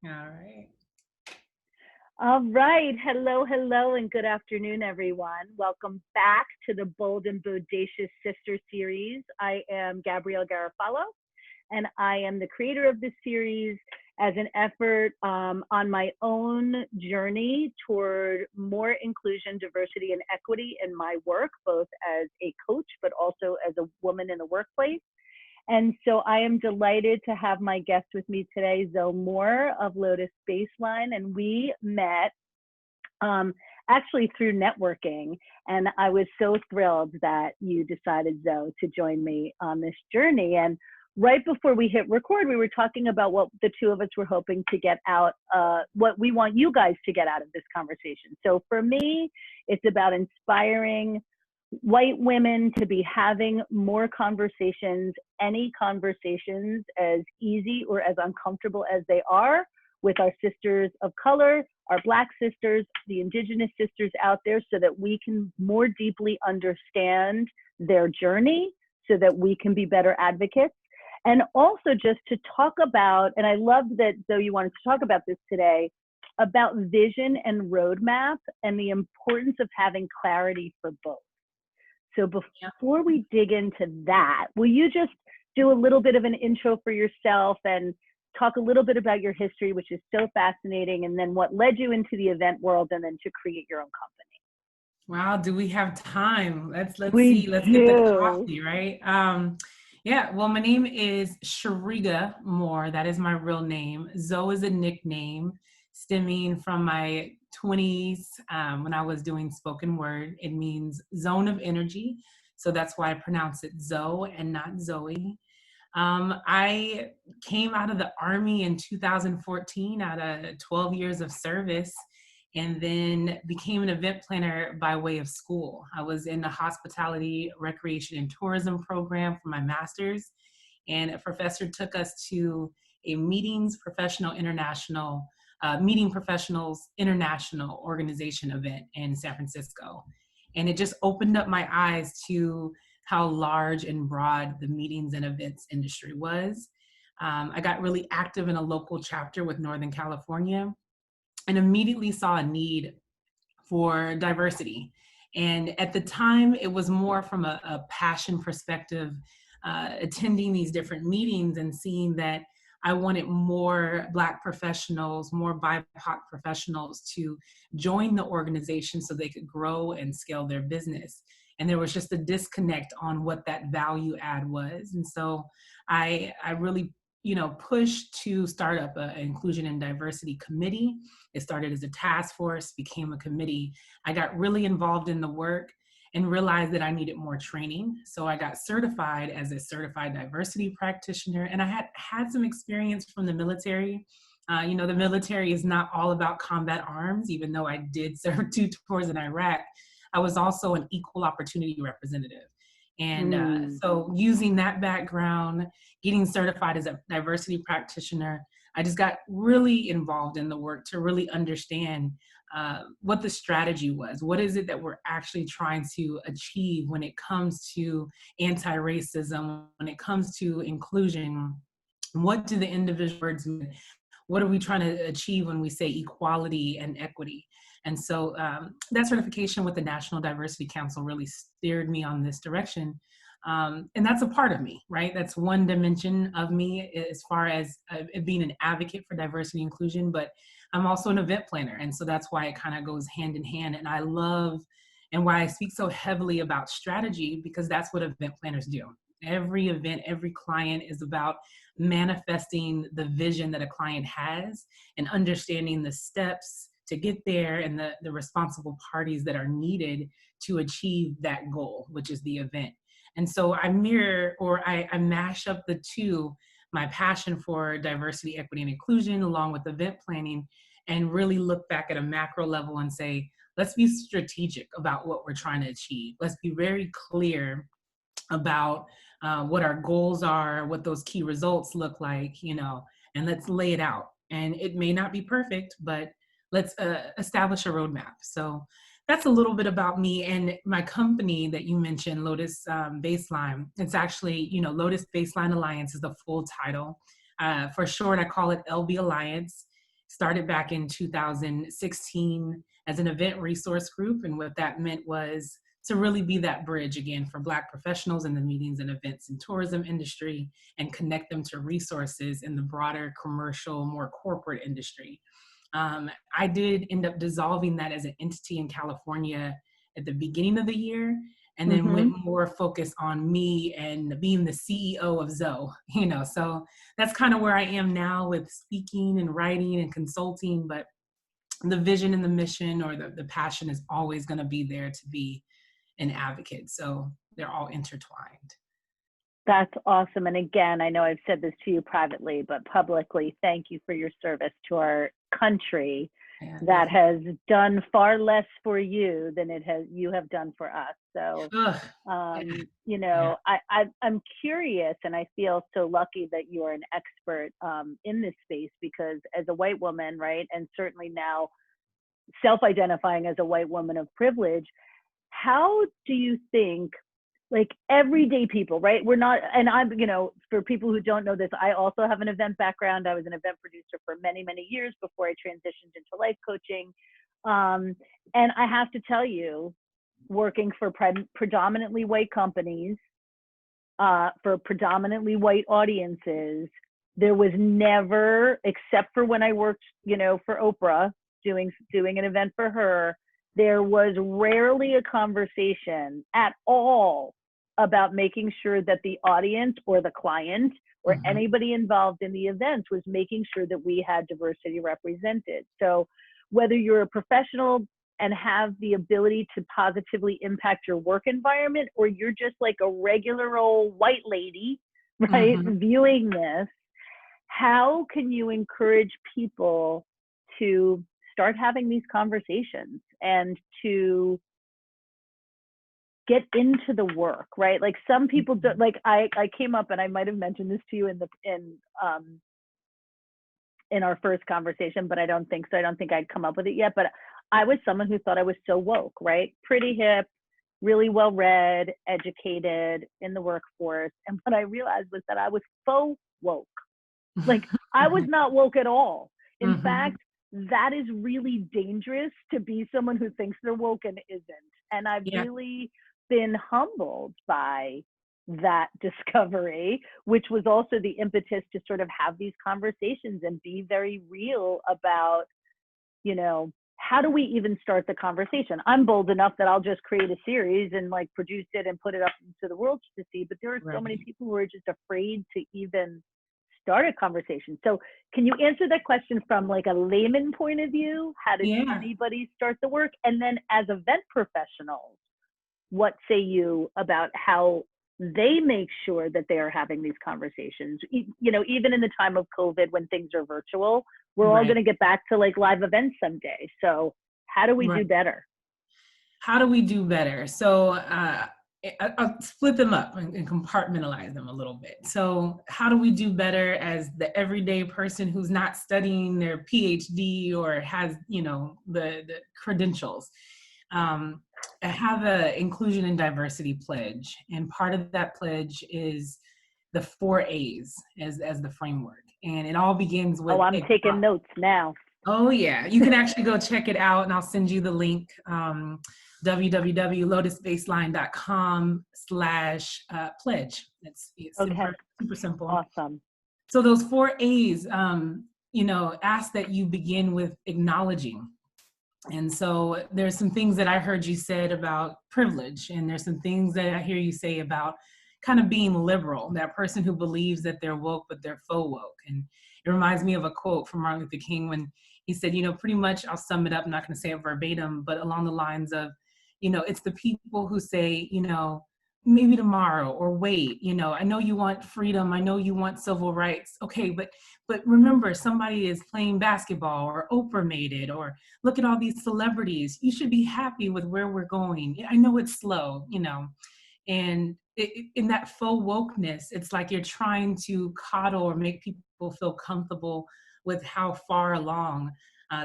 All right. All right. Hello, hello, and good afternoon, everyone. Welcome back to the Bold and Bodacious Sister Series. I am Gabrielle Garofalo, and I am the creator of this series as an effort on my own journey toward more inclusion, diversity, and equity in my work, both as a coach, but also as a woman in the workplace. And so I am delighted to have my guest with me today, Zoe Moore of Lotus Baseline. And we met actually through networking. And I was so thrilled that you decided, Zoe, to join me on this journey. And right before we hit record, we were talking about what the two of us were hoping to get out, what we want you guys to get out of this conversation. So for me, it's about inspiring white women to be having more conversations, any conversations, as easy or as uncomfortable as they are, with our sisters of color, our Black sisters, the Indigenous sisters out there, so that we can more deeply understand their journey, so that we can be better advocates. And also just to talk about, and I love that, though, you wanted to talk about this today, about vision and roadmap and the importance of having clarity for both. So before we dig into that, will you just do a little bit of an intro for yourself and talk a little bit about your history, which is so fascinating, and then what led you into the event world and then to create your own company? Wow, do we have time? Let's We see. Let's get the do. coffee, right? Yeah, well, my name is Shariga Moore. That is my real name. Zoe is a nickname stemming from my 20s when I was doing spoken word. It means zone of energy. So that's why I pronounce it Zoe and not Zoe. I came out of the Army in 2014 out of 12 years of service, and then became an event planner by way of school. I was in the hospitality, recreation, and tourism program for my master's, and a professor took us to a meeting professionals international organization event in San Francisco. And it just opened up my eyes to how large and broad the meetings and events industry was. I got really active in a local chapter with Northern California and immediately saw a need for diversity. And at the time, it was more from a passion perspective, attending these different meetings and seeing that I wanted more Black professionals, more BIPOC professionals to join the organization so they could grow and scale their business. And there was just a disconnect on what that value add was. And so I really, pushed to start up an inclusion and diversity committee. It started as a task force, became a committee. I got really involved in the work and realized that I needed more training. So I got certified as a certified diversity practitioner, and I had some experience from the military. The military is not all about combat arms, even though I did serve 2 tours in Iraq. I was also an equal opportunity representative. And so using that background, getting certified as a diversity practitioner, I just got really involved in the work to really understand what the strategy was. What is it that we're actually trying to achieve when it comes to anti-racism, when it comes to inclusion? What do the individual words mean? What are we trying to achieve when we say equality and equity? And so that certification with the National Diversity Council really steered me on this direction. And that's a part of me, right? That's one dimension of me as far as being an advocate for diversity and inclusion, but I'm also an event planner. And so that's why it kind of goes hand in hand. And I love, and why I speak so heavily about strategy, because that's what event planners do. Every event, every client is about manifesting the vision that a client has and understanding the steps to get there and the responsible parties that are needed to achieve that goal, which is the event. And so I mash up the two, my passion for diversity, equity, and inclusion, along with event planning, and really look back at a macro level and say, let's be strategic about what we're trying to achieve. Let's be very clear about what our goals are, what those key results look like, and let's lay it out. And it may not be perfect, but let's establish a roadmap. So that's a little bit about me and my company that you mentioned, Lotus Baseline. It's actually, Lotus Baseline Alliance is the full title. For short, I call it LB Alliance. Started back in 2016 as an event resource group. And what that meant was to really be that bridge again for Black professionals in the meetings and events and tourism industry and connect them to resources in the broader commercial, more corporate industry. I did end up dissolving that as an entity in California at the beginning of the year, and then Mm-hmm. went more focused on me and being the CEO of Zoe, so that's kind of where I am now with speaking and writing and consulting, but the vision and the mission or the passion is always going to be there to be an advocate. So they're all intertwined. That's awesome. And again, I know I've said this to you privately, but publicly, thank you for your service to our country Yeah, that has done far less for you than you have done for us. So, ugh, yeah, I'm curious, and I feel so lucky that you are an expert in this space, because as a white woman, right, and certainly now self-identifying as a white woman of privilege, how do you think, like, everyday people, right? We're not, and for people who don't know this, I also have an event background. I was an event producer for many, many years before I transitioned into life coaching. And I have to tell you, working for predominantly white companies, for predominantly white audiences, there was never, except for when I worked, for Oprah, doing an event for her, there was rarely a conversation at all about making sure that the audience or the client or mm-hmm. anybody involved in the event was making sure that we had diversity represented. So whether you're a professional and have the ability to positively impact your work environment, or you're just like a regular old white lady, right, Mm-hmm. viewing this, how can you encourage people to start having these conversations and to get into the work, right? Like, some people do, like I came up, and I might have mentioned this to you in our first conversation, but I don't think so. I don't think I'd come up with it yet. But I was someone who thought I was so woke, right? Pretty hip, really well read, educated in the workforce. And what I realized was that I was faux woke. Like, I was not woke at all. In fact, that is really dangerous, to be someone who thinks they're woke and isn't. And I've really been humbled by that discovery, which was also the impetus to sort of have these conversations and be very real about, how do we even start the conversation? I'm bold enough that I'll just create a series and like produce it and put it up to the world to see. But there are so many people who are just afraid to even start a conversation. So can you answer that question from like a layman point of view? How does anybody start the work? And then as event professionals, what say you about how they make sure that they are having these conversations? Even in the time of COVID, when things are virtual, we're all going to get back to like live events someday. So how do we do better? How do we do better? So I'll split them up and compartmentalize them a little bit. So how do we do better as the everyday person who's not studying their PhD or has, the credentials? I have an inclusion and diversity pledge, and part of that pledge is the 4A's as the framework. And it all begins with— Oh, I'm taking notes now. Oh yeah, you can actually go check it out, and I'll send you the link, www.lotusbaseline.com/pledge. It's super simple. Awesome. So those 4A's, ask that you begin with acknowledging. And so there's some things that I heard you said about privilege, and there's some things that I hear you say about kind of being liberal, that person who believes that they're woke, but they're faux woke. And it reminds me of a quote from Martin Luther King when he said, pretty much, I'll sum it up, I'm not going to say it verbatim, but along the lines of, it's the people who say, maybe tomorrow, or wait, I know you want freedom, I know you want civil rights. Okay, but remember, somebody is playing basketball, or Oprah made it, or look at all these celebrities. You should be happy with where we're going. I know it's slow, and in that faux wokeness, it's like you're trying to coddle or make people feel comfortable with how far along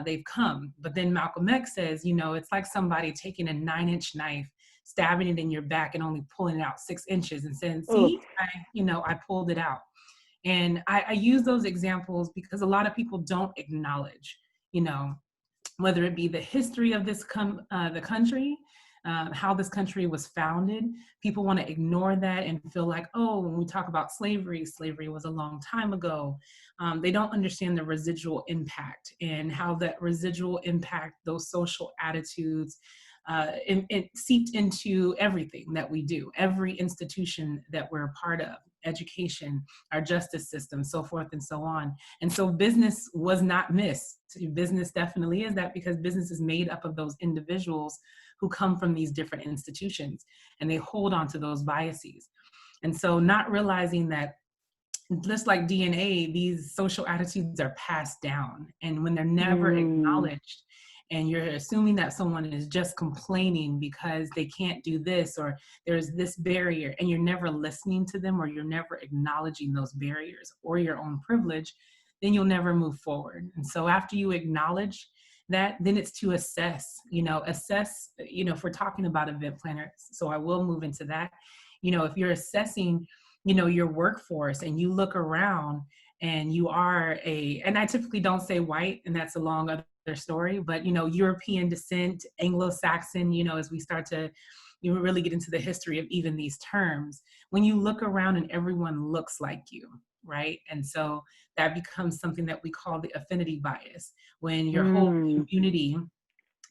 they've come. But then Malcolm X says, it's like somebody taking a 9-inch knife, stabbing it in your back, and only pulling it out 6 inches and saying, see, I pulled it out. And I use those examples because a lot of people don't acknowledge, you know, whether it be the history of the country, how this country was founded. People want to ignore that and feel like, oh, when we talk about slavery, slavery was a long time ago. They don't understand the residual impact and how that residual impact, those social attitudes, it seeped into everything that we do, every institution that we're a part of, education, our justice system, so forth and so on. And so business was not missed. Business definitely is that, because business is made up of those individuals who come from these different institutions, and they hold on to those biases. And so not realizing that, just like DNA, these social attitudes are passed down. And when they're never acknowledged, and you're assuming that someone is just complaining because they can't do this, or there's this barrier, and you're never listening to them, or you're never acknowledging those barriers or your own privilege, then you'll never move forward. And so after you acknowledge that, then it's to assess, if we're talking about event planners, so I will move into that. If you're assessing, your workforce, and you look around and you are and I typically don't say white, and that's a long other story, but, European descent, Anglo-Saxon, as we start to really get into the history of even these terms, when you look around and everyone looks like you, right? And so that becomes something that we call the affinity bias, when your whole community,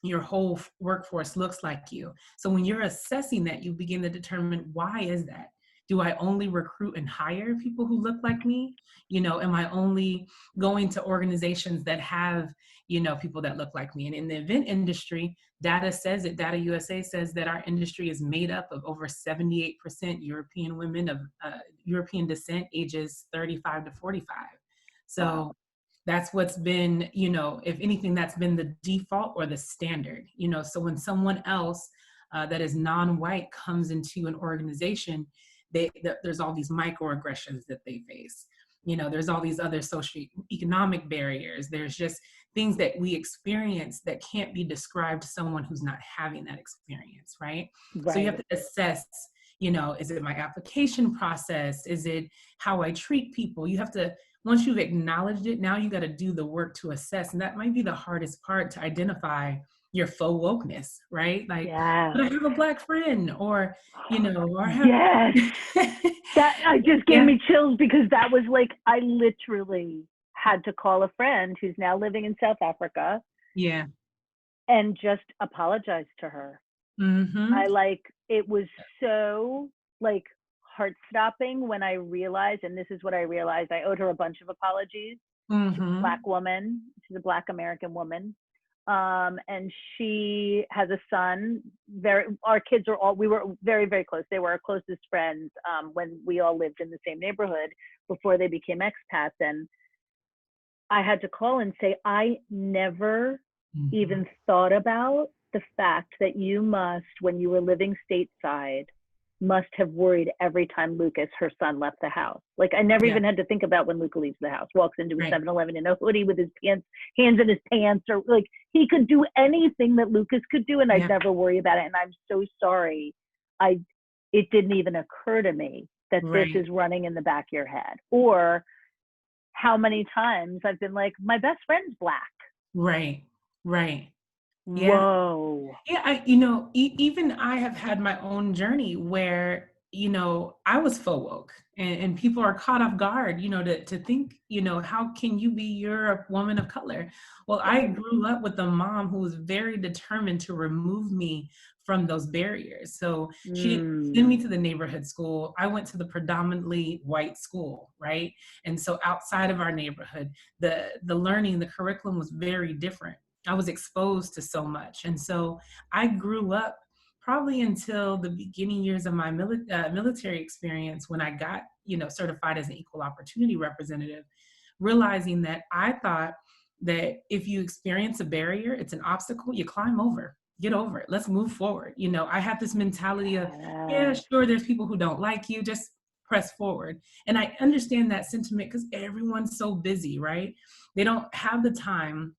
your whole workforce looks like you. So when you're assessing that, you begin to determine, why is that? Do I only recruit and hire people who look like me? Am I only going to organizations that have, people that look like me? And in the event industry, data says it, Data USA says that our industry is made up of over 78% European women of European descent, ages 35 to 45. So wow. That's what's been, if anything, that's been the default or the standard, so when someone else that is non-white comes into an organization, there's all these microaggressions that they face. There's all these other socioeconomic barriers. There's just things that we experience that can't be described to someone who's not having that experience, right? So you have to assess, is it my application process? Is it how I treat people? You have to, once you've acknowledged it, now you got to do the work to assess. And that might be the hardest part, to identify your faux wokeness, right? Like, but I have a Black friend, or, or I have. That just gave me chills, because that was like, I literally had to call a friend who's now living in South Africa. Yeah. And just apologize to her. Mm-hmm. It was so heart-stopping when I realized, and this is what I realized, I owed her a bunch of apologies. Mm-hmm. She's a Black woman. She's a Black American woman. And she has a son. Our kids we were very, very close. They were our closest friends when we all lived in the same neighborhood before they became expats. And I had to call and say, I never even thought about the fact that you must, when you were living stateside, must have worried every time Lucas, her son, left the house. Like, I never even had to think about when Luca leaves the house, walks into a 7-Eleven in a hoodie with his hands in his pants, or like, he could do anything that Lucas could do, and I'd never worry about it. And I'm so sorry. It didn't even occur to me that this is running in the back of your head. Or how many times I've been like, my best friend's Black. Right. Yeah. Whoa. Yeah, even I have had my own journey where, I was faux woke, and people are caught off guard, to think, how can you be, you're a woman of color? Well, I grew up with a mom who was very determined to remove me from those barriers. So she didn't send me to the neighborhood school. I went to the predominantly white school, right? And so outside of our neighborhood, the learning, the curriculum was very different. I was exposed to so much. And so I grew up probably until the beginning years of my military experience, when I got, certified as an equal opportunity representative, realizing that I thought that if you experience a barrier, it's an obstacle, you climb over, get over it. Let's move forward. I have this mentality of, yeah, sure, there's people who don't like you, just press forward. And I understand that sentiment, because everyone's so busy, right? They don't have the time.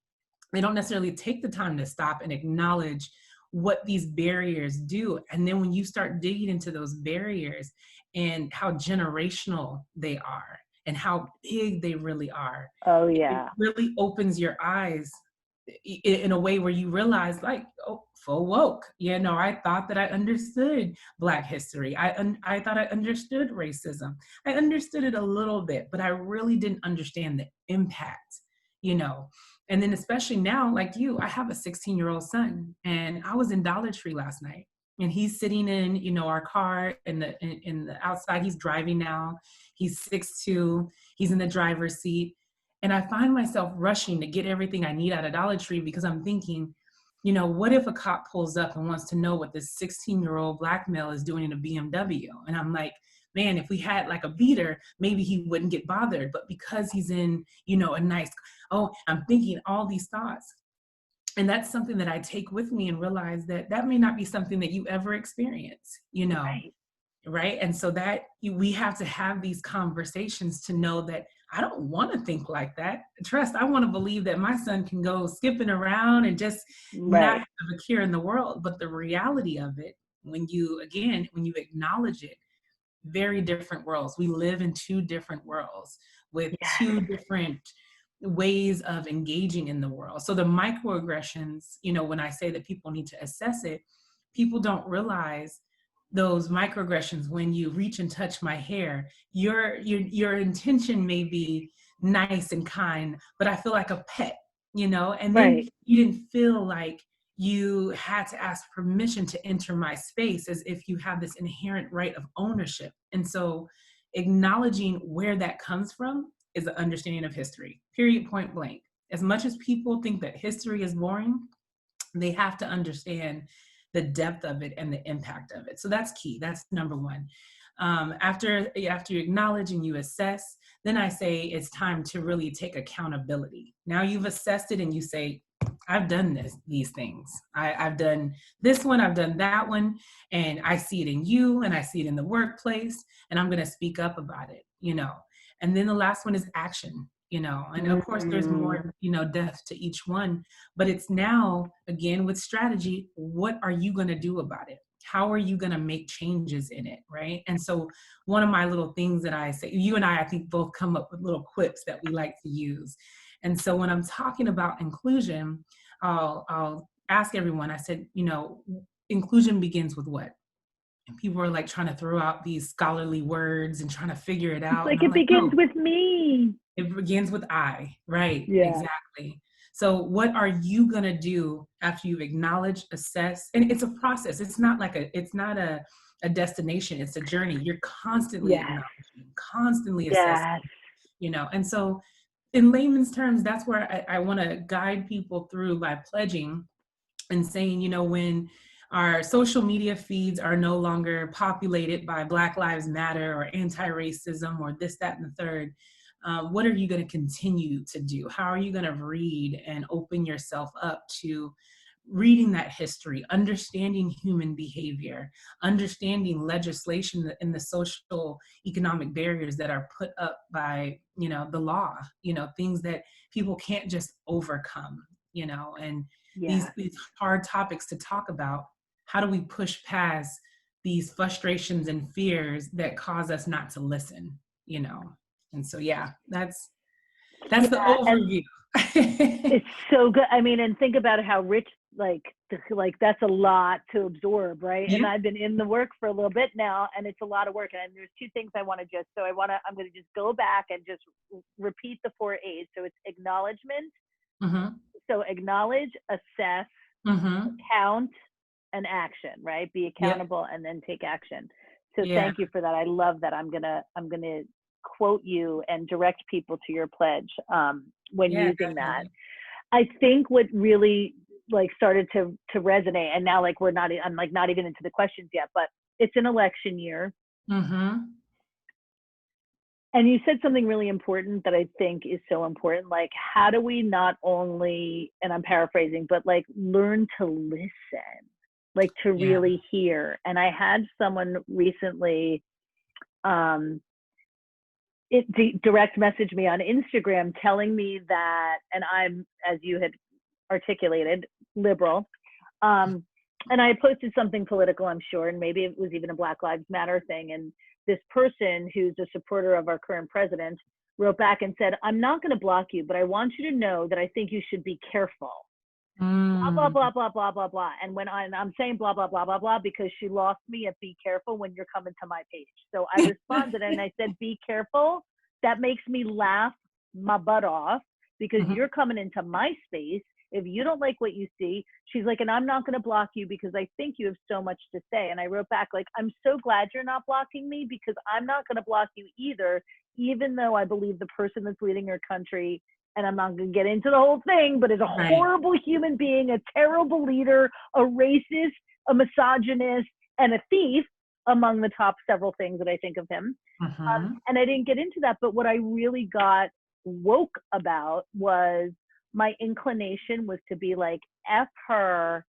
They don't necessarily take the time to stop and acknowledge what these barriers do. And then when you start digging into those barriers and how generational they are, and how big they really are. Oh It yeah. really opens your eyes in a way where you realize, like, oh, full woke. I thought that I understood Black history. I thought I understood racism. I understood it a little bit, but I really didn't understand the impact, you know. And then especially now, like you, I have a 16-year-old son, and I was in Dollar Tree last night, and he's sitting in, our car in the outside. He's driving now. He's 6'2". He's in the driver's seat. And I find myself rushing to get everything I need out of Dollar Tree because I'm thinking, what if a cop pulls up and wants to know what this 16-year-old Black male is doing in a BMW? And I'm like, man, if we had like a beater, maybe he wouldn't get bothered. But because he's in, a nice, oh, I'm thinking all these thoughts. And that's something that I take with me and realize that that may not be something that you ever experience, Right. right? And so that we have to have these conversations to know that I don't want to think like that. Trust, I want to believe that my son can go skipping around and just not Right. have a care in the world. But the reality of it, when you acknowledge it, very different worlds. We live in two different worlds with two Yes. different ways of engaging in the world. So the microaggressions, when I say that people need to assess it, people don't realize those microaggressions. When you reach and touch my hair, your intention may be nice and kind, but I feel like a pet, and then Right. you didn't feel like you had to ask permission to enter my space, as if you have this inherent right of ownership. And so acknowledging where that comes from is an understanding of history, period, point blank. As much as people think that history is boring, they have to understand the depth of it and the impact of it. So that's key. That's number one. After you acknowledge and you assess, then I say it's time to really take accountability. Now you've assessed it and you say, I've done these things. I've done this one, I've done that one, and I see it in you and I see it in the workplace, and I'm going to speak up about it. And then the last one is action, and of course there's Mm, more, depth to each one, but it's now, again, with strategy, what are you going to do about it? How are you going to make changes in it, right? And so one of my little things that I say, you and I think both come up with little quips that we like to use. And so when I'm talking about inclusion, I'll ask everyone, I said, inclusion begins with what? And people are like trying to throw out these scholarly words and trying to figure it it's out. And like I'm it like, begins no, with me. it begins with I, right? Yeah. Exactly. So what are you going to do after you've acknowledged, assessed, and it's a process. It's not a destination. It's a journey. You're constantly Yes. acknowledging, constantly Yes. assessing, and so in layman's terms, that's where I want to guide people through by pledging and saying, when our social media feeds are no longer populated by Black Lives Matter or anti-racism or this, that, and the third, what are you going to continue to do? How are you going to read and open yourself up to reading that history, understanding human behavior, understanding legislation and the social economic barriers that are put up by, the law, things that people can't just overcome, and Yes. these hard topics to talk about. How do we push past these frustrations and fears that cause us not to listen, And so, yeah, that's the Yeah. And overview. it's so good. I mean, and think about how rich, like that's a lot to absorb, right? And Yeah. I've been in the work for a little bit now, and it's a lot of work. And there's two things I'm going to just go back and just repeat the 4 A's. So it's acknowledgement. Mm-hmm. So acknowledge, assess, Mm-hmm. count, and action, right? Be Yep. accountable and then take action. So Yeah. thank you for that. I love that. I'm gonna quote you and direct people to your pledge when Yeah, using that. definitely. I think what really like started to resonate, and now like I'm like not even into the questions yet, but it's an election year. Mm-hmm. And you said something really important that I think is so important. Like, how do we not only, and I'm paraphrasing, but like learn to listen, like to Yeah. really hear? And I had someone recently, direct message me on Instagram telling me that, and I'm, as you had articulated, liberal. And I posted something political, I'm sure, and maybe it was even a Black Lives Matter thing. And this person who's a supporter of our current president wrote back and said, I'm not going to block you, but I want you to know that I think you should be careful. Blah, blah, Mm. blah, blah, blah, blah, blah. And when I'm saying blah, blah, blah, blah, blah, because she lost me at be careful when you're coming to my page. So I responded and I said, be careful. That makes me laugh my butt off because Mhm. you're coming into my space. If you don't like what you see, she's like, and I'm not going to block you because I think you have so much to say. And I wrote back, like, I'm so glad you're not blocking me because I'm not going to block you either, even though I believe the person that's leading our country, and I'm not going to get into the whole thing, but is a Right. horrible human being, a terrible leader, a racist, a misogynist, and a thief, among the top several things that I think of him. Mhm. And I didn't get into that, but what I really got woke about was my inclination was to be like, F her,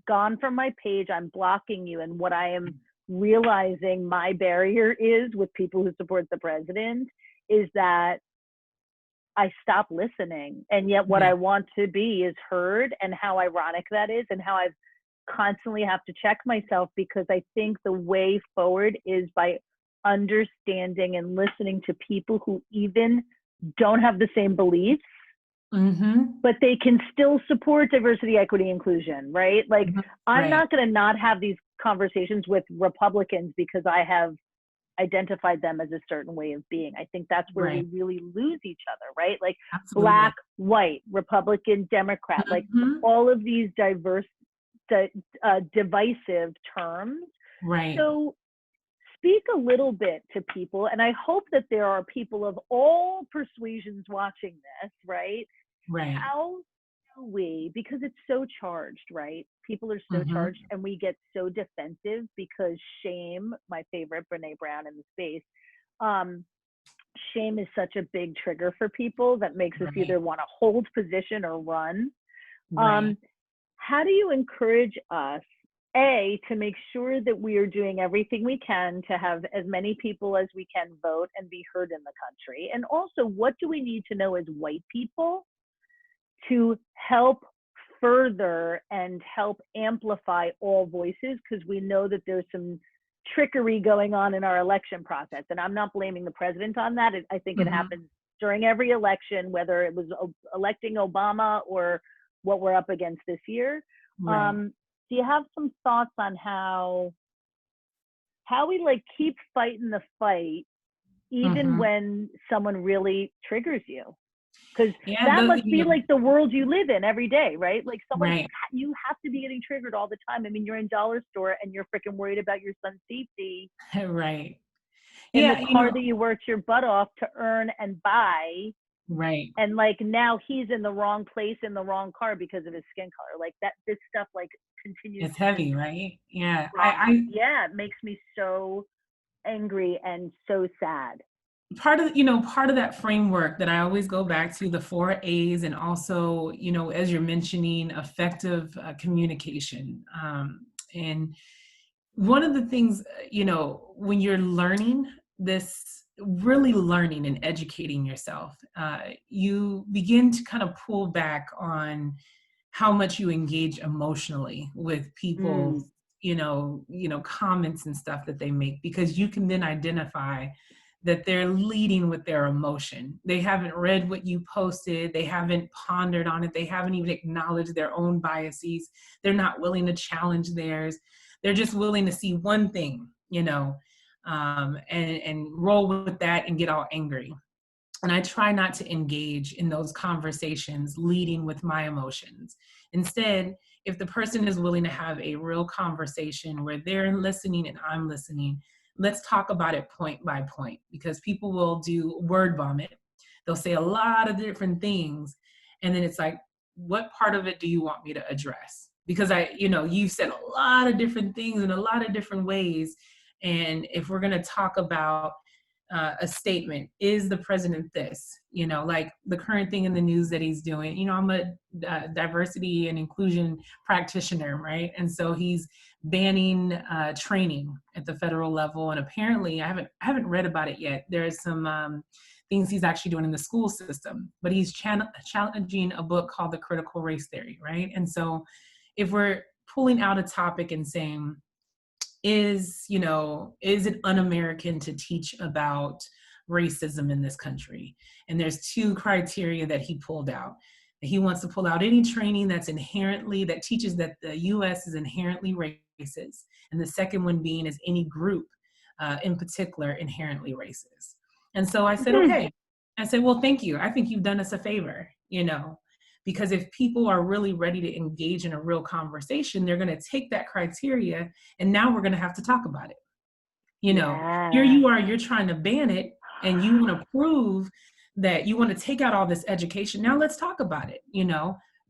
gone from my page, I'm blocking you. And what I am realizing my barrier is with people who support the president is that I stop listening. And yet what Yeah. I want to be is heard, and how ironic that is, and how I've constantly have to check myself, because I think the way forward is by understanding and listening to people who even don't have the same beliefs, Mhm. but they can still support diversity, equity, inclusion, right? Like, Mhm. I'm Right. not going to not have these conversations with Republicans because I have identified them as a certain way of being. I think that's where we Right. really lose each other, right? Like black, Absolutely. white, Republican, Democrat, like Mhm. all of these diverse, divisive terms. Right. So speak a little bit to people, and I hope that there are people of all persuasions watching this, right? Right. How do we, because it's so charged, right? People are so charged Mhm. and we get so defensive because shame, my favorite, Brene Brown in the space, um, shame is such a big trigger for people that makes us Right. either want to hold position or run. Right. Um, how do you encourage us, A, to make sure that we are doing everything we can to have as many people as we can vote and be heard in the country? And also, what do we need to know as white people to help further and help amplify all voices? Because we know that there's some trickery going on in our election process. And I'm not blaming the president on that. I think it Mhm. happens during every election, whether it was electing Obama or what we're up against this year. Right. Um, do you have some thoughts on how we like keep fighting the fight even Mhm. when someone really triggers you? Because Yeah, that the must be like the world you live in every day, right? Like someone, right. you have to be getting triggered all the time. I mean, you're in dollar store and you're freaking worried about your son's safety Right. in the Yeah, car that you worked your butt off to earn and buy. right. And like now he's in the wrong place in the wrong car because of his skin color. Like that, this stuff like continues It's to just heavy, right? Yeah. rock. Yeah, it makes me so angry and so sad. Part of that framework that I always go back to, the four A's, and also, as you're mentioning, effective communication. And one of the things, when you're learning this, really learning and educating yourself, you begin to kind of pull back on how much you engage emotionally with people's, Mm, comments and stuff that they make, because you can then identify that they're leading with their emotion. They haven't read what you posted, they haven't pondered on it, they haven't even acknowledged their own biases, they're not willing to challenge theirs, they're just willing to see one thing, and roll with that and get all angry. And I try not to engage in those conversations leading with my emotions. Instead, if the person is willing to have a real conversation where they're listening and I'm listening, let's talk about it point by point, because people will do word vomit. They'll say a lot of different things. And then it's like, what part of it do you want me to address? Because you've said a lot of different things in a lot of different ways. And if we're going to talk about a statement, is the president this, like the current thing in the news that he's doing, I'm a diversity and inclusion practitioner, right? And so he's banning training at the federal level, and apparently I haven't read about it yet. There's some things he's actually doing in the school system, but he's challenging a book called The Critical Race Theory, right? And so if we're pulling out a topic and saying, is it un-American to teach about racism in this country. And there's two criteria that he pulled out. He wants to pull out any training that teaches that the US is inherently racist. And the second one being is any group in particular inherently racist. And so I said, okay. I said, well, thank you. I think you've done us a favor, because if people are really ready to engage in a real conversation, they're going to take that criteria and now we're going to have to talk about it. Here you are, you're trying to ban it and you want to prove that you want to take out all this education. Now let's talk about it.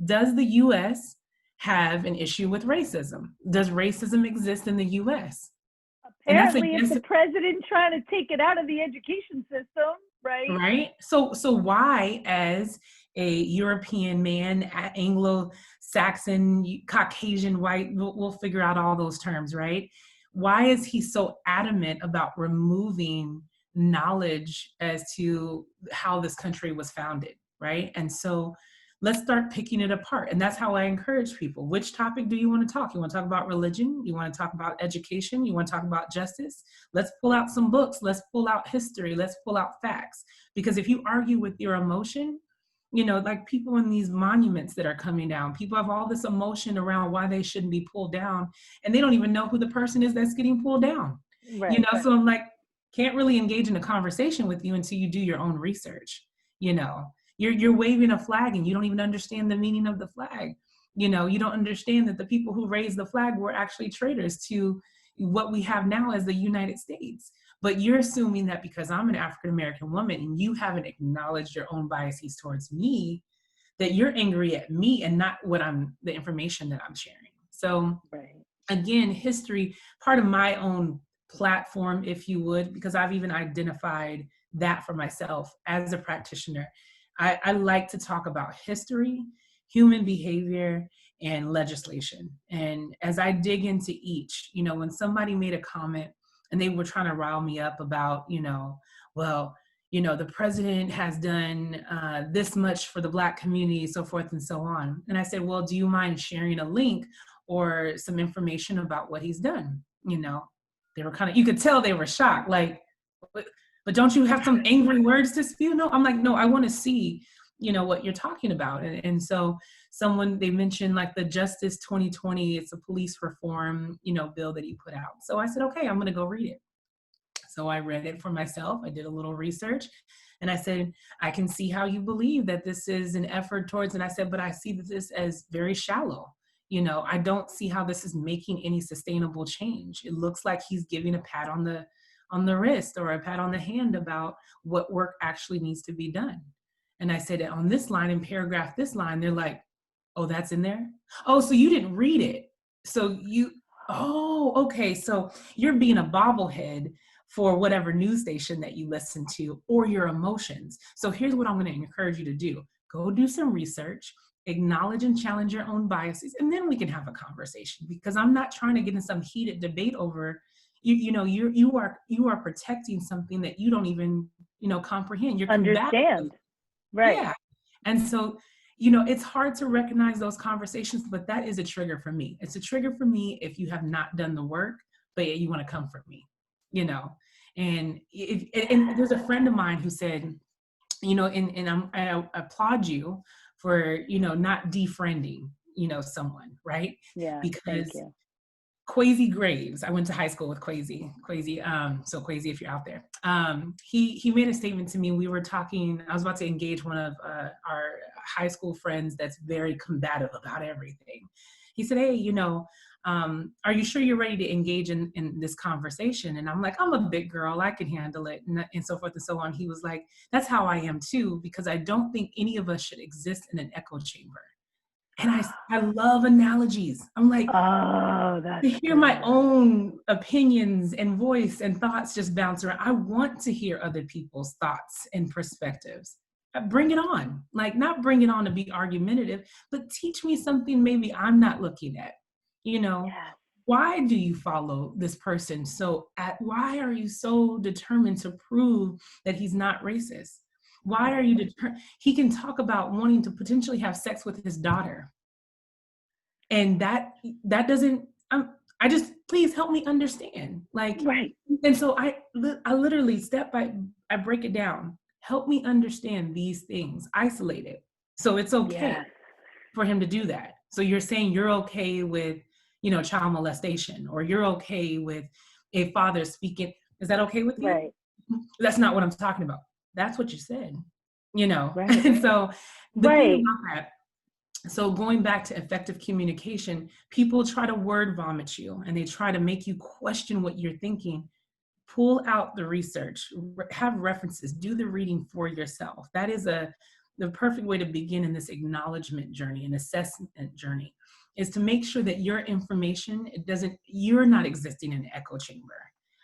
Does the US have an issue with racism? Does racism exist in the US? Apparently it's the president trying to take it out of the education system, right? Right. So why, as a European man, Anglo-Saxon, Caucasian, white, we'll figure out all those terms, right? Why is he so adamant about removing knowledge as to how this country was founded, right? And so let's start picking it apart. And that's how I encourage people. Which topic do you want to talk? You want to talk about religion? You want to talk about education? You want to talk about justice? Let's pull out some books. Let's pull out history. Let's pull out facts. Because if you argue with your emotion, like people in these monuments that are coming down, people have all this emotion around why they shouldn't be pulled down. And they don't even know who the person is that's getting pulled down. Right. So I'm like, can't really engage in a conversation with you until you do your own research. You're waving a flag and you don't even understand the meaning of the flag. You don't understand that the people who raised the flag were actually traitors to what we have now as the United States. But you're assuming that because I'm an African-American woman and you haven't acknowledged your own biases towards me, that you're angry at me and not the information that I'm sharing. So Again, history, part of my own platform, if you would, because I've even identified that for myself as a practitioner. I like to talk about history, human behavior, and legislation. And as I dig into each, when somebody made a comment and they were trying to rile me up about, the president has done this much for the Black community, so forth and so on. And I said, well, do you mind sharing a link or some information about what he's done? They were you could tell they were shocked, like, but don't you have some angry words to spew? No, I'm like, no, I want to see, what you're talking about. And so they mentioned like the Justice 2020, it's a police reform, bill that he put out. So I said, okay, I'm going to go read it. So I read it for myself. I did a little research and I said, I can see how you believe that this is an effort towards, and I said, but I see this as very shallow. I don't see how this is making any sustainable change. It looks like he's giving a pat on the wrist or a pat on the hand about what work actually needs to be done. And I said, on this line, in paragraph this line, they're like, oh, that's in there? Oh, so you didn't read it. Okay. So you're being a bobblehead for whatever news station that you listen to or your emotions. So here's what I'm going to encourage you to do. Go do some research, acknowledge and challenge your own biases, and then we can have a conversation, because I'm not trying to get in some heated debate over you are protecting something that you don't even comprehend. You're understand, right? Yeah, and so it's hard to recognize those conversations, but that is a trigger for me. It's a trigger for me if you have not done the work, but yet you want to comfort me, And there's a friend of mine who said, I applaud you for not defriending someone, right? Yeah, because Kwesi Graves, I went to high school with Kwesi, so Kwesi, if you're out there, he made a statement to me. We were talking, I was about to engage one of our high school friends that's very combative about everything. He said, hey, are you sure you're ready to engage in this conversation? And I'm like, I'm a big girl, I can handle it, and so forth and so on. He was like, that's how I am too, because I don't think any of us should exist in an echo chamber. And I love analogies. I'm like, to hear my own opinions and voice and thoughts just bounce around. I want to hear other people's thoughts and perspectives. Bring it on. Like, not bring it on to be argumentative, but teach me something maybe I'm not looking at. Why do you follow this person? Why are you so determined to prove that he's not racist? Why are you determined? He can talk about wanting to potentially have sex with his daughter. And that doesn't, I just, please help me understand. Like, right. And so I literally step by, I break it down. Help me understand these things, isolate it. So it's okay Yes. for him to do that. So you're saying you're okay with, child molestation, or you're okay with a father speaking. Is that okay with you? Right. That's not what I'm talking about. That's what you said, Right. And so the thing Right. about that, so going back to effective communication, people try to word vomit you and they try to make you question what you're thinking. Pull out the research, have references, do the reading for yourself. That is the perfect way to begin in this acknowledgement journey and assessment journey, is to make sure that your information, you're not existing in an echo chamber.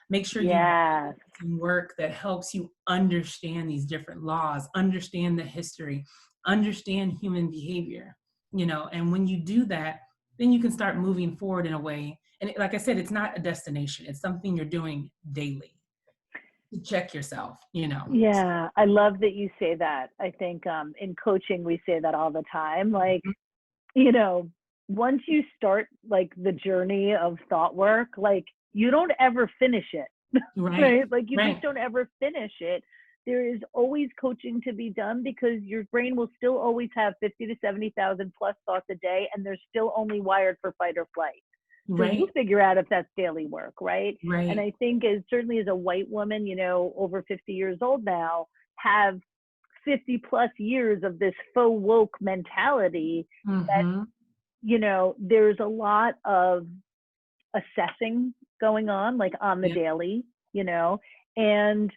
Make sure you Yes. some work that helps you understand these different laws, understand the history, understand human behavior, and when you do that, then you can start moving forward in a way. And like I said, it's not a destination, it's something you're doing daily to check yourself. Yeah. I love that you say that. I think in coaching, we say that all the time. Like, you know, once you start like the journey of thought work, like you don't ever finish it, Right, right? Like you just right, don't ever finish it. There is always coaching to be done because your brain will still always have 50 to 70,000 plus thoughts a day, and they're still only wired for fight or flight. So you right, figure out if that's daily work, right? And right. I think as certainly as a white woman, over 50 years old now, have 50 plus years of this faux woke mentality that, Mm-hmm. there's a lot of assessing going on, like on the Yeah, daily, you know, and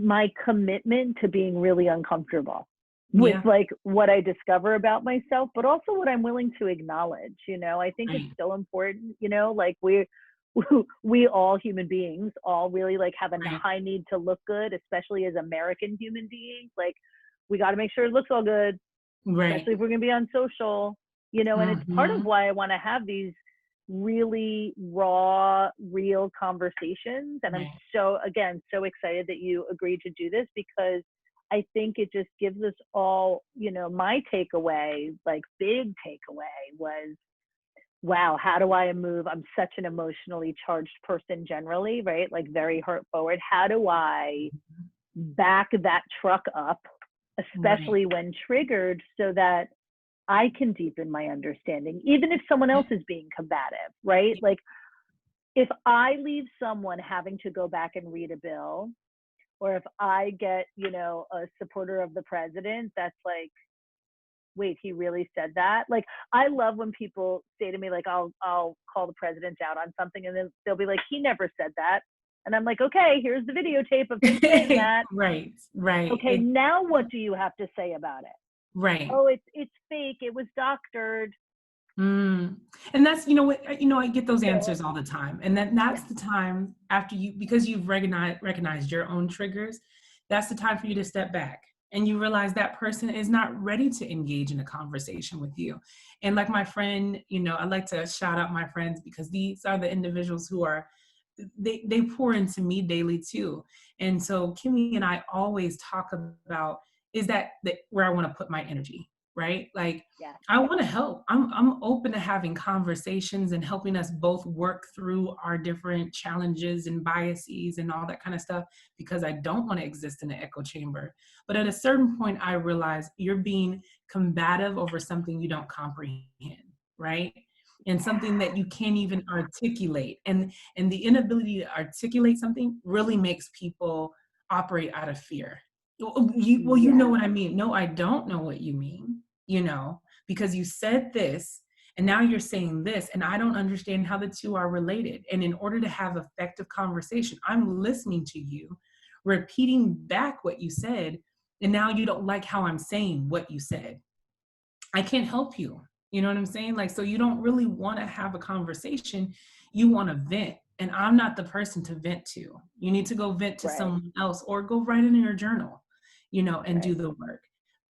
my commitment to being really uncomfortable with yeah, like what I discover about myself, but also what I'm willing to acknowledge. I think it's right, so important, like we all human beings all really like have a right, high need to look good, especially as American human beings. Like we got to make sure it looks all good, right. especially if we're going to be on social, and it's part of Mm-hmm. why I want to have these really raw, real conversations. And I'm Right. so, again, so excited that you agreed to do this because I think it just gives us all, my takeaway, like big takeaway was, wow, how do I move? I'm such an emotionally charged person generally, right? Like very hurt forward. How do I back that truck up, Right. especially when triggered, so that I can deepen my understanding, even if someone Yeah. else is being combative, right? Like if I leave someone having to go back and read a bill, or if I get, a supporter of the president that's like, wait, he really said that? Like, I love when people say to me, like, I'll call the president out on something, and then they'll be like, he never said that. And I'm like, okay, here's the videotape of him saying that. Right, right. Okay, now what do you have to say about it? Right. Oh, it's fake. It was doctored. Mm. And that's, what, I get those So, answers all the time. And that's yeah, the time after because you've recognized your own triggers, that's the time for you to step back and you realize that person is not ready to engage in a conversation with you. And like my friend, I like to shout out my friends because these are the individuals who are they pour into me daily too. And so Kimmy and I always talk about, is that where I want to put my energy, right? Like yeah. I want to help. I'm open to having conversations and helping us both work through our different challenges and biases and all that kind of stuff, because I don't want to exist in an echo chamber. But at a certain point, I realize you're being combative over something you don't comprehend, right? And something that you can't even articulate. And the inability to articulate something really makes people operate out of fear. Well, you know Yeah. what I mean. No, I don't know what you mean, because you said this and now you're saying this, and I don't understand how the two are related. And in order to have effective conversation, I'm listening to you, repeating back what you said, and now you don't like how I'm saying what you said. I can't help you. You know what I'm saying? Like, so you don't really want to have a conversation. You want to vent. And I'm not the person to vent to. You need to go vent to Right. someone else or go write in your journal, and do Right. the work.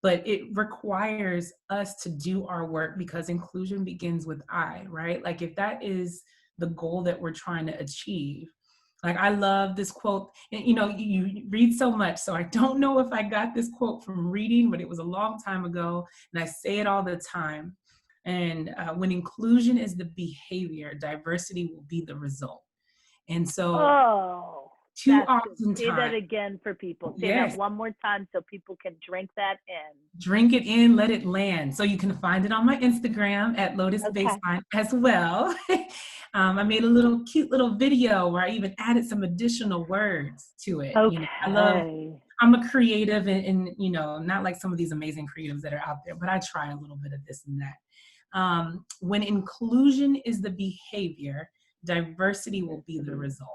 But it requires us to do our work because inclusion begins with I, right? Like, if that is the goal that we're trying to achieve, like, I love this quote, and you read so much, so I don't know if I got this quote from reading, but it was a long time ago, and I say it all the time. And when inclusion is the behavior, diversity will be the result. And so Oh, Too That's good. often Say that time. again for people. Say that Yes. one more time so people can drink that in. Drink it in, let it land. So you can find it on my Instagram at Lotus Okay. Baseline as well. I made a little cute little video where I even added some additional words to it. You know, Okay. I'm a creative and, you know, not like some of these amazing creatives that are out there, but I try a little bit of this and that. When inclusion is the behavior, diversity will be the result.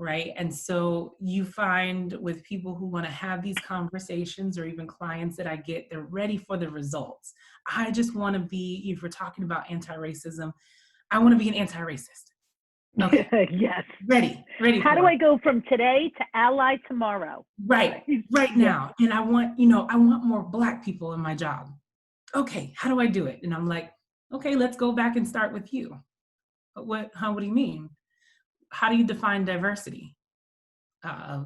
Right. And so you find with people who want to have these conversations or even clients that I get, they're ready for the results. I just want to be, if we're talking about anti-racism, I want to be an anti-racist. Okay. Yes. Ready How do for it. I go from today to ally tomorrow? Right now. And I want, you know, I want more Black people in my job. Okay. How do I do it? And I'm like, okay, let's go back and start with you. What do you mean? How do you define diversity? A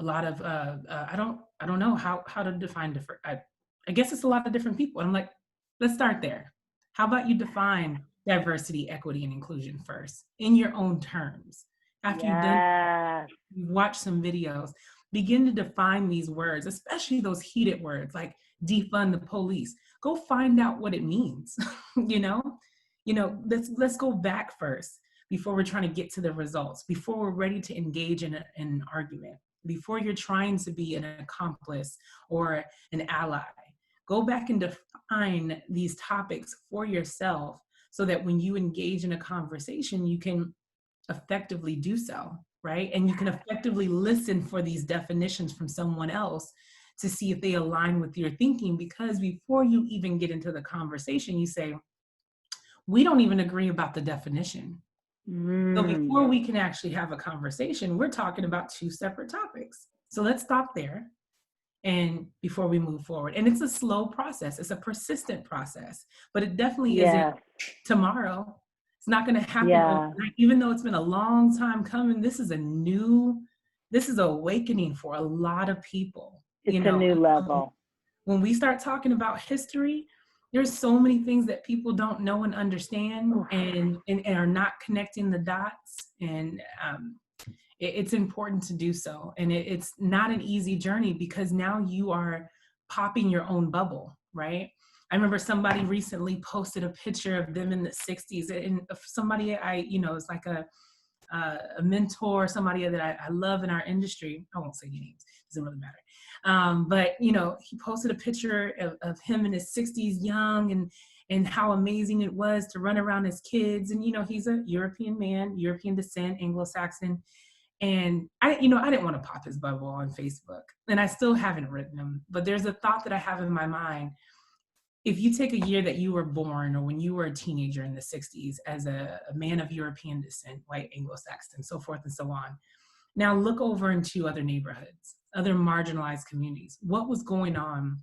lot of I don't know how to define different. I guess it's a lot of different people. I'm like, let's start there. How about you define diversity, equity, and inclusion first in your own terms? After you've done, Yes. you've watched some videos, begin to define these words, especially those heated words like defund the police. Go find out what it means. you know, let's go back first before we're trying to get to the results, before we're ready to engage in an argument, before you're trying to be an accomplice or an ally. Go back and define these topics for yourself so that when you engage in a conversation, you can effectively do so, right? And you can effectively listen for these definitions from someone else to see if they align with your thinking. Because before you even get into the conversation, you say, we don't even agree about the definition. So before we can actually have a conversation, we're talking about two separate topics. So let's stop there and before we move forward. And it's a slow process. It's a persistent process, but it definitely isn't tomorrow. It's not going to happen overnight. Even though it's been a long time coming, this is awakening for a lot of people. It's a new level. When we start talking about history, there's so many things that people don't know and understand and are not connecting the dots. And it's important to do so. And it's not an easy journey because now you are popping your own bubble, right? I remember somebody recently posted a picture of them in the 60s and somebody it's like a mentor, somebody that I love in our industry. I won't say any names, doesn't really matter. But he posted a picture of him in his 60s, young, and how amazing it was to run around as kids. And he's a European man, European descent, Anglo-Saxon. And I didn't want to pop his bubble on Facebook, and I still haven't written him. But there's a thought that I have in my mind. If you take a year that you were born or when you were a teenager in the 60s as a man of European descent, white, Anglo-Saxon, so forth and so on. Now look over into other neighborhoods, other marginalized communities. What was going on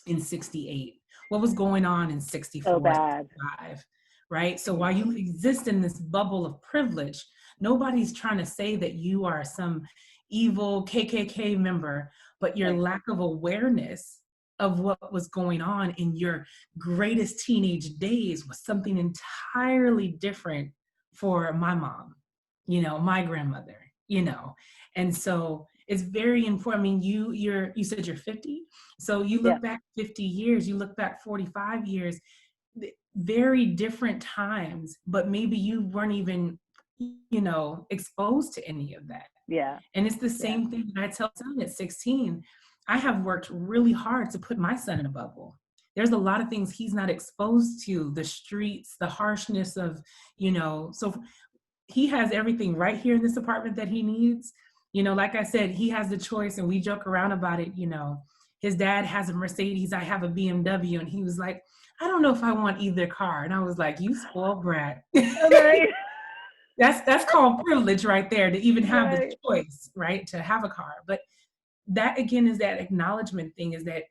in 68? What was going on in 64, 65, right? So while you exist in this bubble of privilege, nobody's trying to say that you are some evil KKK member, but your lack of awareness of what was going on in your greatest teenage days was something entirely different for my mom, my grandmother, and so it's very important. I mean, you said you're 50, so you look back 50 years, you look back 45 years, very different times, but maybe you weren't even exposed to any of that. And it's the same thing that I tell son at 16. I have worked really hard to put my son in a bubble. There's a lot of things he's not exposed to, the streets, the harshness of, so he has everything right here in this apartment that he needs. Like I said, he has the choice, and we joke around about it. His dad has a Mercedes, I have a BMW, and he was like, I don't know if I want either car. And I was like, you spoiled brat. That's called privilege right there, to even have the choice, right, to have a car. But that again is that acknowledgement thing, is that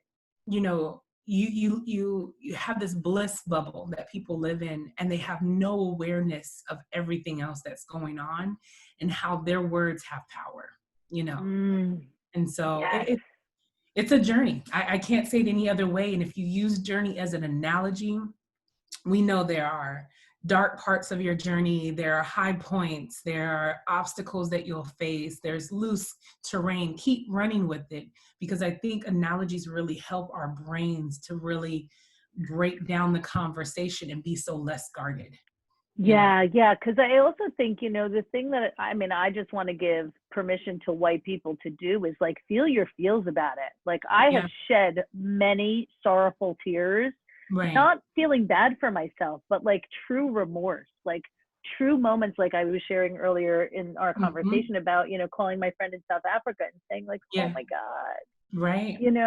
you have this bliss bubble that people live in, and they have no awareness of everything else that's going on and how their words have power, and so it's a journey. I can't say it any other way. And if you use journey as an analogy, we know there are dark parts of your journey. There are high points. There are obstacles that you'll face. There's loose terrain. Keep running with it, because I think analogies really help our brains to really break down the conversation and be so less guarded. Yeah, yeah. Because I also think, the thing that I just want to give permission to white people to do is like feel your feels about it. Like I have Yeah. shed many sorrowful tears, Right. not feeling bad for myself, but like true remorse, like true moments, like I was sharing earlier in our conversation about, calling my friend in South Africa and saying like, oh Yeah. my God, Right. and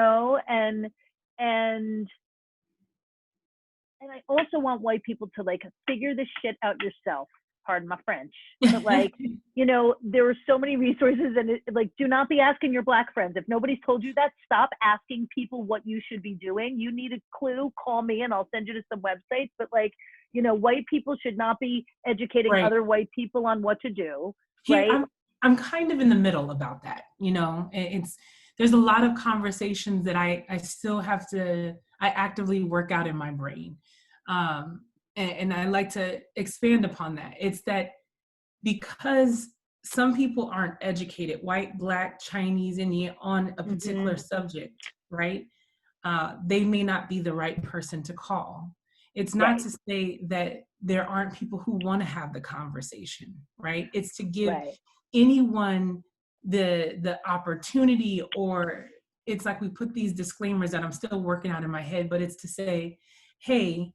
I also want white people to like figure this shit out yourself. Pardon my French, but like, there are so many resources, and like, do not be asking your Black friends. If nobody's told you that, stop asking people what you should be doing. You need a clue, call me and I'll send you to some websites. But like, white people should not be educating Right. other white people on what to do. Here, Right. I'm kind of in the middle about that. There's a lot of conversations that I still have to, I actively work out in my brain. And I like to expand upon that. It's that because some people aren't educated, white, Black, Chinese, Indian, on a particular subject, right? They may not be the right person to call. It's not to say that there aren't people who want to have the conversation, right? It's to give anyone the opportunity, or it's like we put these disclaimers that I'm still working out in my head, but it's to say, hey,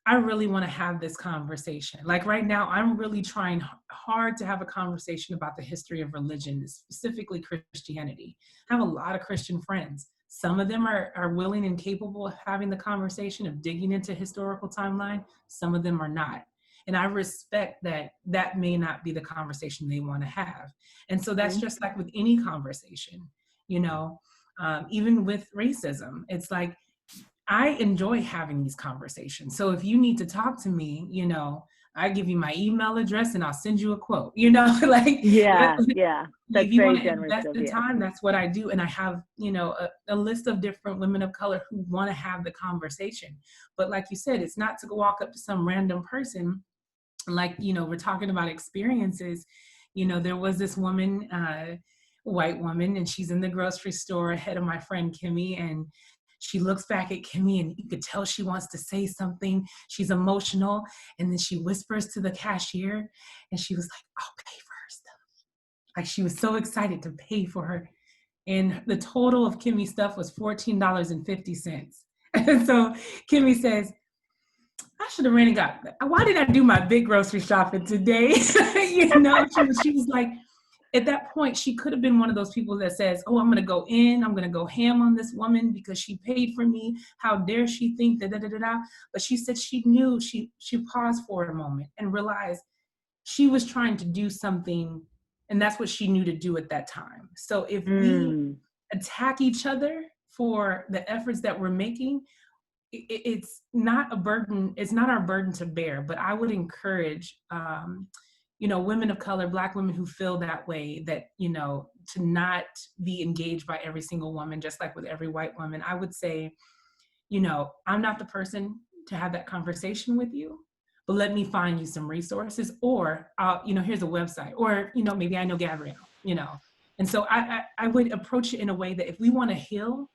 I really want to have this conversation. Like right now, I'm really trying hard to have a conversation about the history of religion, specifically Christianity. I have a lot of Christian friends. Some of them are willing and capable of having the conversation, of digging into historical timeline. Some of them are not. And I respect that that may not be the conversation they want to have. And so that's just like with any conversation, even with racism. It's like, I enjoy having these conversations. So if you need to talk to me, I give you my email address and I'll send you a quote, like, Yeah. That's if you want very to generous invest of the you. time, that's what I do. And I have, a list of different women of color who want to have the conversation. But like you said, it's not to go walk up to some random person. Like, we're talking about experiences. There was this woman, white woman, and she's in the grocery store ahead of my friend Kimmy, and she looks back at Kimmy and you could tell she wants to say something. She's emotional. And then she whispers to the cashier and she was like, I'll pay for her stuff. Like she was so excited to pay for her. And the total of Kimmy's stuff was $14.50. And so Kimmy says, I should have ran and got, why did I do my big grocery shopping today? She was like, at that point, she could have been one of those people that says, oh, I'm going to go in, I'm going to go ham on this woman because she paid for me. How dare she think da da da da da. But she said she knew, she paused for a moment and realized she was trying to do something, and that's what she knew to do at that time. So if we attack each other for the efforts that we're making, it's not a burden. It's not our burden to bear, but I would encourage, women of color, Black women who feel that way, that, to not be engaged by every single woman, just like with every white woman. I would say, I'm not the person to have that conversation with you, but let me find you some resources, or, here's a website, or, maybe I know Gabrielle, And so I would approach it in a way that if we want to heal,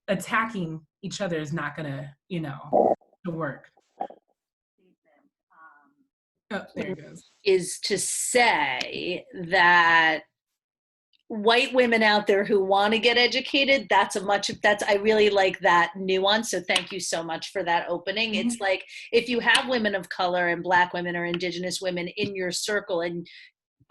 attacking each other is not gonna, to work. Oh, there it goes. Is to say that white women out there who want to get educated, I really like that nuance. So thank you so much for that opening. It's like, if you have women of color and Black women or Indigenous women in your circle, and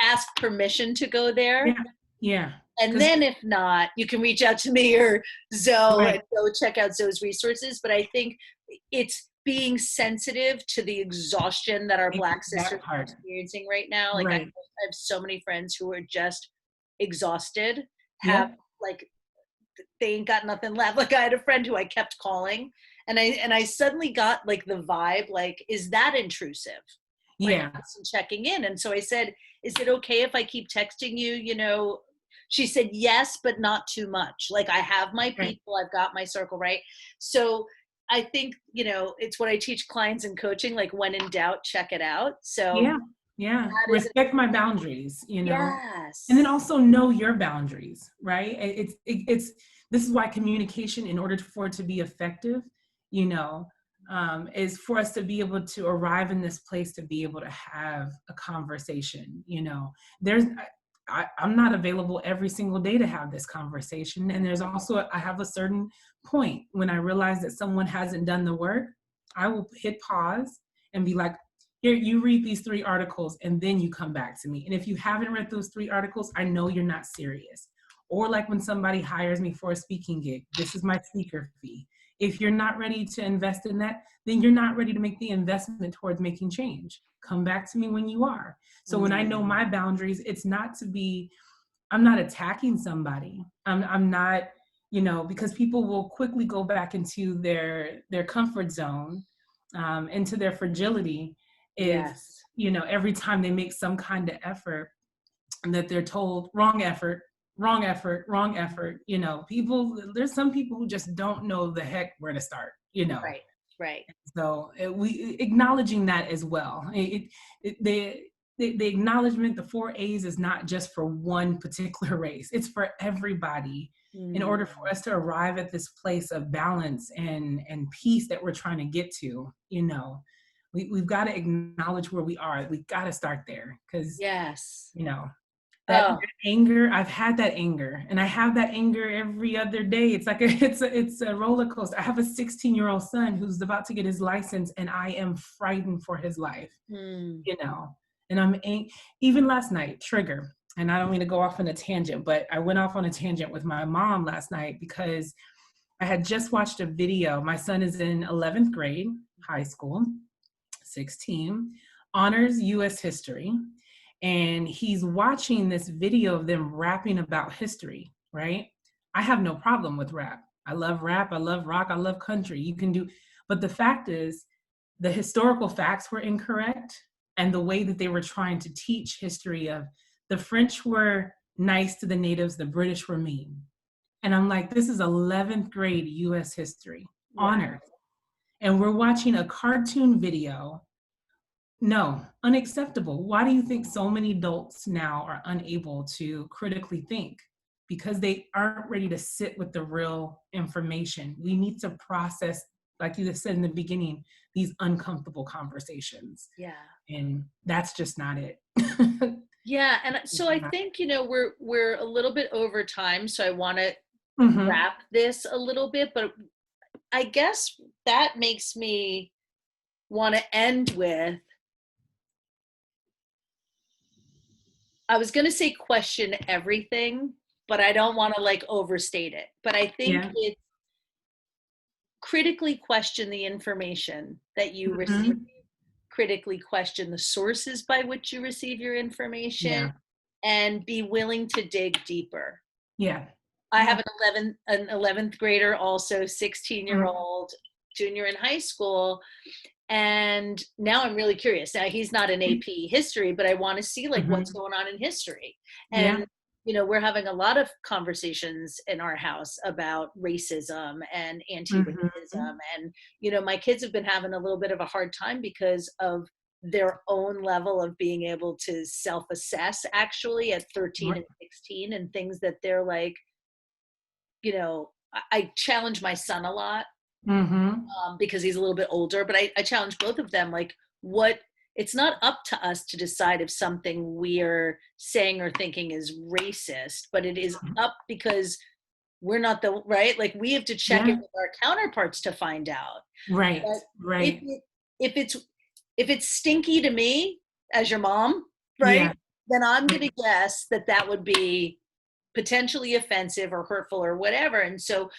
ask permission to go there. Yeah. And then if not, you can reach out to me or Zoe and go check out Zoe's resources. But I think it's being sensitive to the exhaustion that our Black sisters are experiencing right now. Like I have so many friends who are just exhausted, like they ain't got nothing left. Like I had a friend who I kept calling, and I suddenly got like the vibe, like, is that intrusive? Like, checking in. And so I said, is it okay if I keep texting you? She said, yes, but not too much. Like I have my people, I've got my circle, right? So I think, it's what I teach clients in coaching, like when in doubt, check it out. So yeah. Respect my boundaries, Yes. and then also know your boundaries, right? It's this is why communication, in order for it to be effective, is for us to be able to arrive in this place to be able to have a conversation. I'm not available every single day to have this conversation. And there's also, I have a certain point when I realize that someone hasn't done the work, I will hit pause and be like, here, you read these 3 articles and then you come back to me. And if you haven't read those 3 articles, I know you're not serious. Or like when somebody hires me for a speaking gig, this is my speaker fee. If you're not ready to invest in that, then you're not ready to make the investment towards making change. Come back to me when you are. So when I know my boundaries, it's not to be, I'm not attacking somebody. I'm not, because people will quickly go back into their comfort zone, into their fragility if, every time they make some kind of effort and that they're told wrong effort, wrong effort, wrong effort, there's some people who just don't know the heck where to start, Right. So we acknowledging that as well. The acknowledgement, the 4 A's is not just for one particular race. It's for everybody in order for us to arrive at this place of balance and peace that we're trying to get to, we've got to acknowledge where we are. We've got to start there because, that anger, I've had that anger, and I have that anger every other day. It's like it's a roller coaster. I have a 16-year-old son who's about to get his license, and I am frightened for his life, And I'm even last night, trigger, and I don't mean to go off on a tangent, but I went off on a tangent with my mom last night because I had just watched a video. My son is in 11th grade, high school, 16, honors U.S. history. And he's watching this video of them rapping about history, right? I have no problem with rap. I love rap. I love rock. I love country. You can do, but the fact is, the historical facts were incorrect. And the way that they were trying to teach history of the French were nice to the natives, the British were mean. And I'm like, this is 11th grade US history, honored. And we're watching a cartoon video. No, unacceptable. Why do you think so many adults now are unable to critically think? Because they aren't ready to sit with the real information. We need to process, like you said in the beginning, these uncomfortable conversations. Yeah. And that's just not it. Yeah. And so I think, we're a little bit over time. So I want to wrap this a little bit, but I guess that makes me want to end with, I was going to say question everything, but I don't want to overstate it. But I think it's critically question the information that you receive, critically question the sources by which you receive your information, and be willing to dig deeper. Yeah. I have an 11th grader, also 16-year-old junior in high school. And now I'm really curious. Now he's not an AP history, but I want to see what's going on in history. And, we're having a lot of conversations in our house about racism and anti-racism. And, my kids have been having a little bit of a hard time because of their own level of being able to self-assess actually at 13 and 16 and things that they're like, I challenge my son a lot. Because he's a little bit older, but I challenge both of them, it's not up to us to decide if something we're saying or thinking is racist, but it is up because we're not we have to check in with our counterparts to find out. Right. If it's stinky to me as your mom, then I'm going to guess that would be potentially offensive or hurtful or whatever. And so,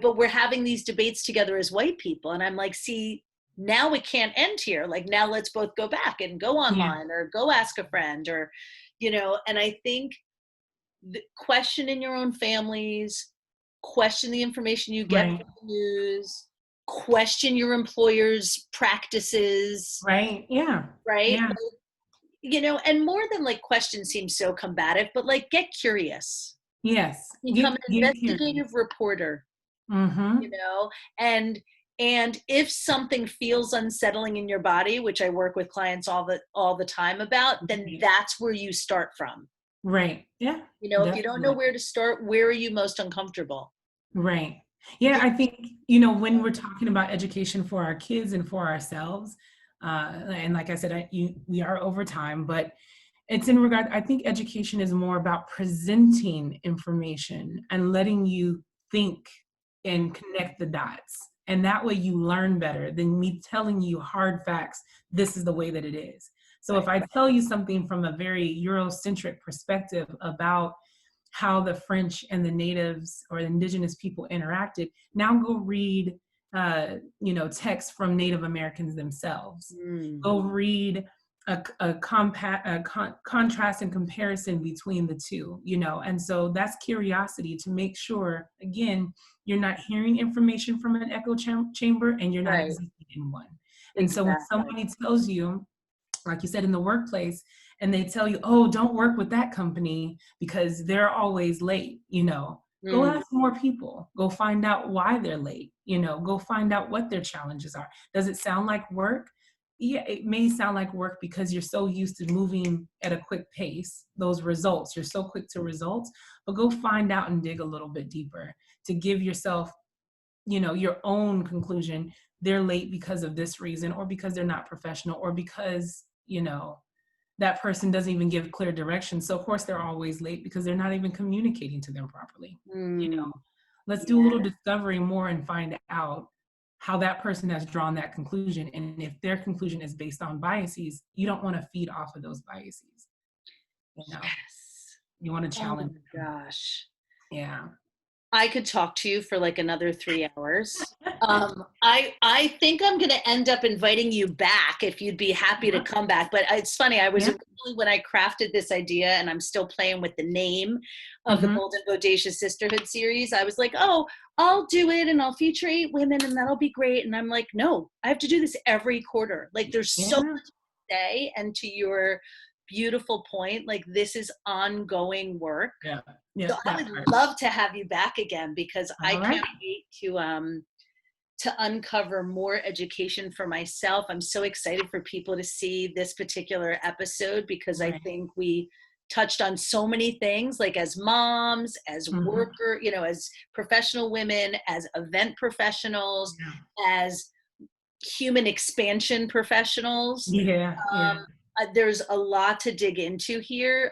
but we're having these debates together as white people. And I'm like, see, now it can't end here. Now let's both go back and go online or go ask a friend or, and I think question in your own families, question the information you get from the news, question your employer's practices. Right. Yeah. Right. Yeah. And more than question seems so combative, but get curious. Yes. Become an investigative reporter. And And if something feels unsettling in your body, which I work with clients all the time about, then that's where you start from. Right. Yeah. You know, if you don't know Definitely. where to start, where are you most uncomfortable? Right. Yeah, I think, when we're talking about education for our kids and for ourselves, and like I said, we are over time, but it's in regard, I think education is more about presenting information and letting you think and connect the dots. And that way you learn better than me telling you hard facts. This is the way that it is. So if I tell you something from a very Eurocentric perspective about how the French and the natives or the indigenous people interacted, now go read, texts from Native Americans themselves. Go read contrast and comparison between the two, and so that's curiosity to make sure, again, you're not hearing information from an echo chamber and you're not existing in one. And so when somebody tells you, like you said, in the workplace, and they tell you, oh, don't work with that company because they're always late, go ask more people, go find out why they're late, go find out what their challenges are. Does it sound like work? Yeah, it may sound like work because you're so used to moving at a quick pace, those results, you're so quick to results, but go find out and dig a little bit deeper to give yourself, your own conclusion. They're late because of this reason, or because they're not professional, or because, that person doesn't even give clear direction. So of course they're always late because they're not even communicating to them properly. Let's do a little discovery more and find out how that person has drawn that conclusion. And if their conclusion is based on biases, you don't want to feed off of those biases. You want to challenge. Oh my gosh. Yeah. I could talk to you for like another 3 hours. I think I'm going to end up inviting you back if you'd be happy to come back. But it's funny, I was originally, when I crafted this idea, and I'm still playing with the name of the Bold and Bodacious Sisterhood series, I was like, oh, I'll do it and I'll feature 8 women and that'll be great. And I'm like, no, I have to do this every quarter. Like there's so much to say. And to your beautiful point, like this is ongoing work. So I would love to have you back again, because I can't wait to uncover more education for myself. I'm so excited for people to see this particular episode, because I think we touched on so many things, like as moms, as worker, as professional women, as event professionals, as human expansion professionals. There's a lot to dig into here.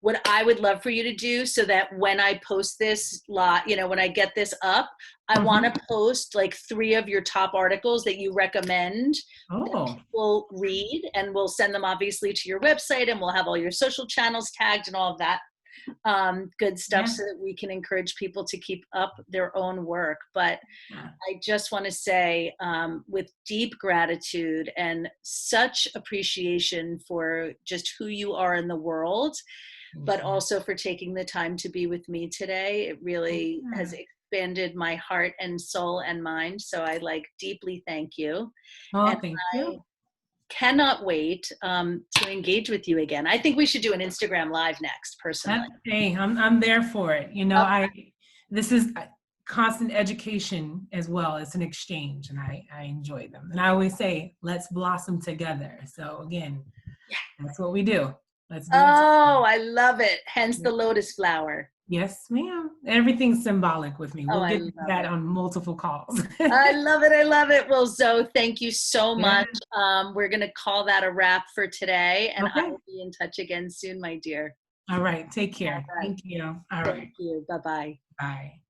What I would love for you to do, so that when I post this lot, when I get this up, I want to post like 3 of your top articles that you recommend that people read, and we'll send them obviously to your website, and we'll have all your social channels tagged and all of that good stuff, so that we can encourage people to keep up their own work. But I just want to say, with deep gratitude and such appreciation for just who you are in the world, but also for taking the time to be with me today. It really has expanded my heart and soul and mind. So I deeply thank you. Thank you. Cannot wait to engage with you again. I think we should do an Instagram live next, personally. Hey, I'm there for it. This is constant education as well. It's an exchange, and I enjoy them. And I always say, let's blossom together. So again, that's what we do. Let's do it. I love it. Hence the lotus flower. Yes, ma'am. Everything's symbolic with me. We'll get to that on multiple calls. I love it. I love it. Well, Zoe, thank you so much. We're going to call that a wrap for today, and I will be in touch again soon, my dear. All right. Take care. Thank you. All right. Thank you. Bye-bye. Bye.